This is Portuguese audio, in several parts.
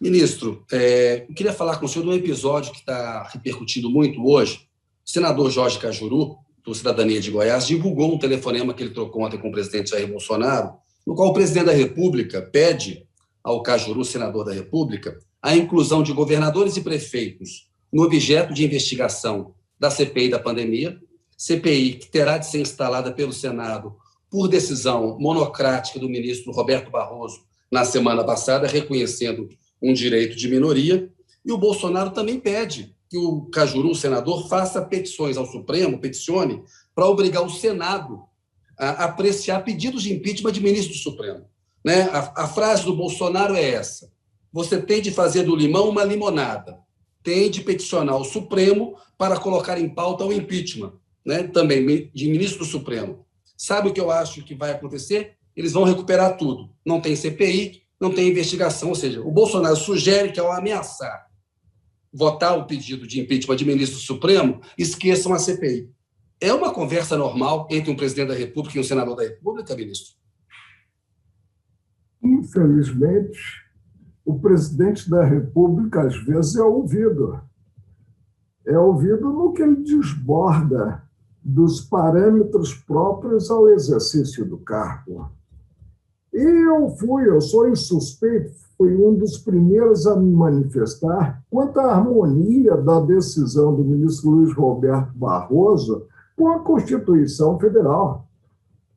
Ministro, eu queria falar com o senhor de um episódio que está repercutindo muito hoje. O senador Jorge Cajuru, do Cidadania de Goiás, divulgou um telefonema que ele trocou ontem com o presidente Jair Bolsonaro, no qual o presidente da República pede ao Cajuru, senador da República, a inclusão de governadores e prefeitos no objeto de investigação da CPI da pandemia, CPI que terá de ser instalada pelo Senado por decisão monocrática do ministro Roberto Barroso na semana passada, reconhecendo um direito de minoria, e o Bolsonaro também pede que o Cajuru, o senador, faça petições ao Supremo, peticione, para obrigar o Senado a apreciar pedidos de impeachment de ministro do Supremo. Né? A frase do Bolsonaro é essa: você tem de fazer do limão uma limonada, tem de peticionar o Supremo para colocar em pauta o impeachment, né? Também de ministro do Supremo. Sabe o que eu acho que vai acontecer? Eles vão recuperar tudo. Não tem CPI, não tem investigação, ou seja, o Bolsonaro sugere que, ao ameaçar votar o pedido de impeachment de ministro do Supremo, esqueçam a CPI. É uma conversa normal entre um presidente da República e um senador da República, ministro? Infelizmente, o presidente da República, às vezes, é ouvido. É ouvido no que ele desborda dos parâmetros próprios ao exercício do cargo. E eu sou insuspeito, fui um dos primeiros a me manifestar quanto à harmonia da decisão do ministro Luiz Roberto Barroso com a Constituição Federal.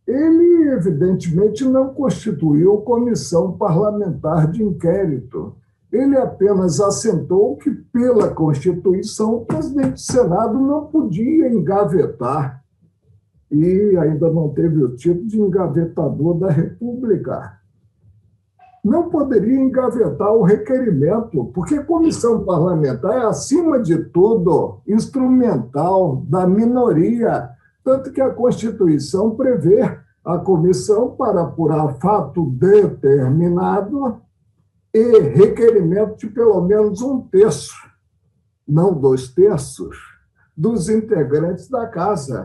Ele, evidentemente, não constituiu comissão parlamentar de inquérito. Ele apenas assentou que, pela Constituição, o presidente do Senado não podia engavetar, e ainda não teve o título de engavetador da República. Não poderia engavetar o requerimento, porque a comissão parlamentar é, acima de tudo, instrumental da minoria, tanto que a Constituição prevê a comissão para apurar fato determinado e requerimento de pelo menos 1/3, não 2/3, dos integrantes da Casa.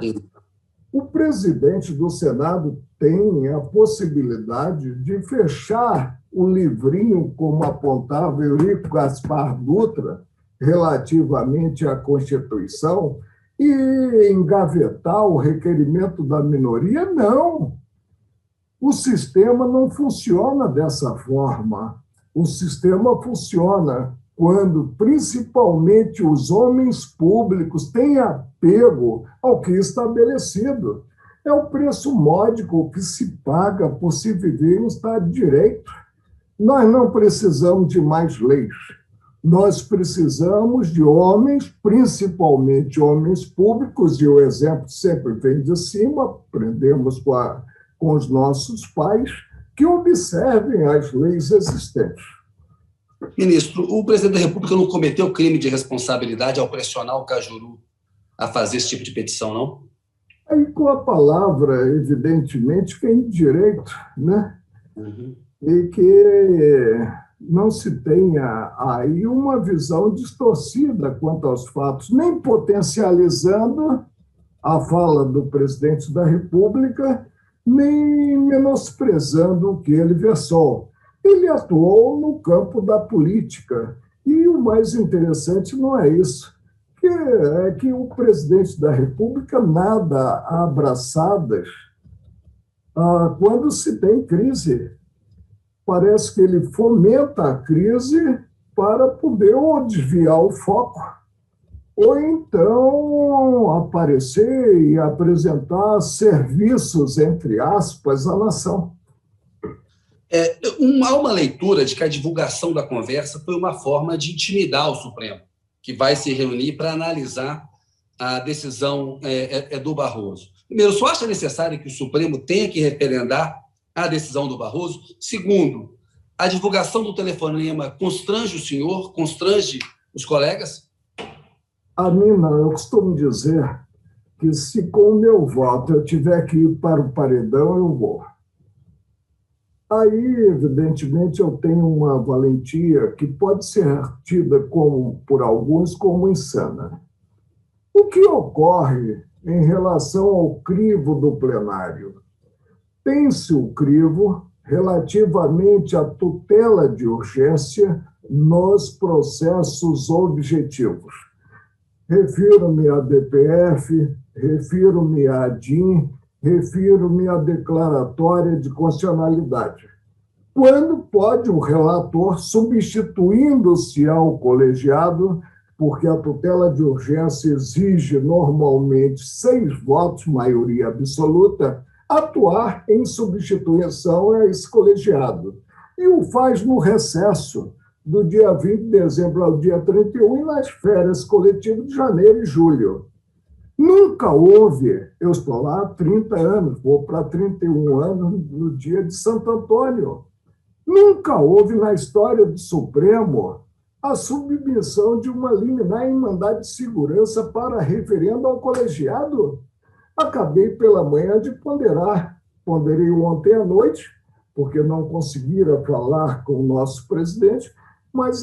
O presidente do Senado tem a possibilidade de fechar o livrinho, como apontava Eurico Gaspar Dutra, relativamente à Constituição, e engavetar o requerimento da minoria. Não! O sistema não funciona dessa forma. O sistema funciona quando, principalmente, os homens públicos têm apego ao que é estabelecido. É o preço módico que se paga por se viver em um Estado de Direito. Nós não precisamos de mais leis. Nós precisamos de homens, principalmente homens públicos, e o exemplo sempre vem de cima, aprendemos com os nossos pais, que observem as leis existentes. Ministro, o presidente da República não cometeu crime de responsabilidade ao pressionar o Cajuru a fazer esse tipo de petição, não? Aí, com a palavra, evidentemente, vem direito, né? Uhum. E que não se tenha aí uma visão distorcida quanto aos fatos, nem potencializando a fala do presidente da República, nem menosprezando o que ele versou. Ele atuou no campo da política. E o mais interessante não é isso, é que o presidente da República nada a abraçadas quando se tem crise. Parece que ele fomenta a crise para poder ou desviar o foco, ou então aparecer e apresentar serviços, entre aspas, à nação. Há uma leitura de que a divulgação da conversa foi uma forma de intimidar o Supremo, que vai se reunir para analisar a decisão do Barroso. Primeiro, só acha necessário que o Supremo tenha que referendar a decisão do Barroso? Segundo, a divulgação do telefonema constrange o senhor, constrange os colegas? Amina, eu costumo dizer que se com o meu voto eu tiver que ir para o paredão, eu vou. Aí, evidentemente, eu tenho uma valentia que pode ser tida por alguns como insana. O que ocorre em relação ao crivo do plenário? Tem-se o crivo relativamente à tutela de urgência nos processos objetivos. Refiro-me à DPF, refiro-me à DIN, refiro-me à declaratória de constitucionalidade. Quando pode o relator, substituindo-se ao colegiado, porque a tutela de urgência exige normalmente 6 votos, maioria absoluta, atuar em substituição a esse colegiado. E o faz no recesso, do dia 20 de dezembro ao dia 31, e nas férias coletivas de janeiro e julho. Nunca houve, eu estou lá há 30 anos, vou para 31 anos no dia de Santo Antônio. Nunca houve na história do Supremo a submissão de uma liminar em mandado de segurança para referendo ao colegiado. Acabei pela manhã de ponderar. Ponderei ontem à noite, porque não conseguira falar com o nosso presidente, mas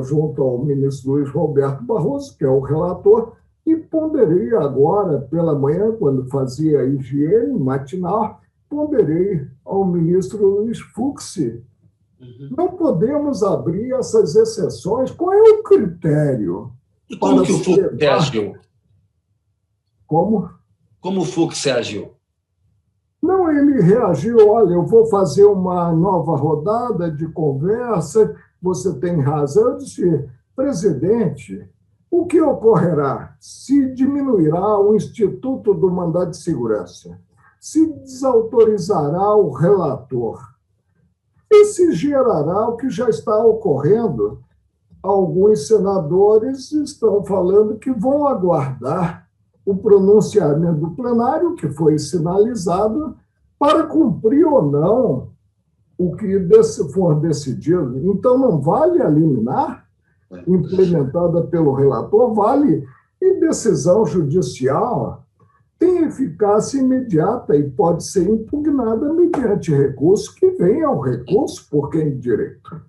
junto ao ministro Luiz Roberto Barroso, que é o relator, e ponderei agora pela manhã, quando fazia a higiene matinal, ponderei ao ministro Luiz Fux. Não podemos abrir essas exceções. Qual é o critério? E como que o Fux reagiu? Como? Como o Fux reagiu? Não, ele reagiu, olha, eu vou fazer uma nova rodada de conversa, você tem razão. Eu disse, presidente, o que ocorrerá se diminuirá o Instituto do Mandado de Segurança? Se desautorizará o relator? E se gerará o que já está ocorrendo? Alguns senadores estão falando que vão aguardar o pronunciamento do plenário, que foi sinalizado, para cumprir ou não o que for decidido. Então, não vale a liminar implementada pelo relator, vale, e decisão judicial tem eficácia imediata e pode ser impugnada mediante recurso, que venha ao recurso por quem de direito.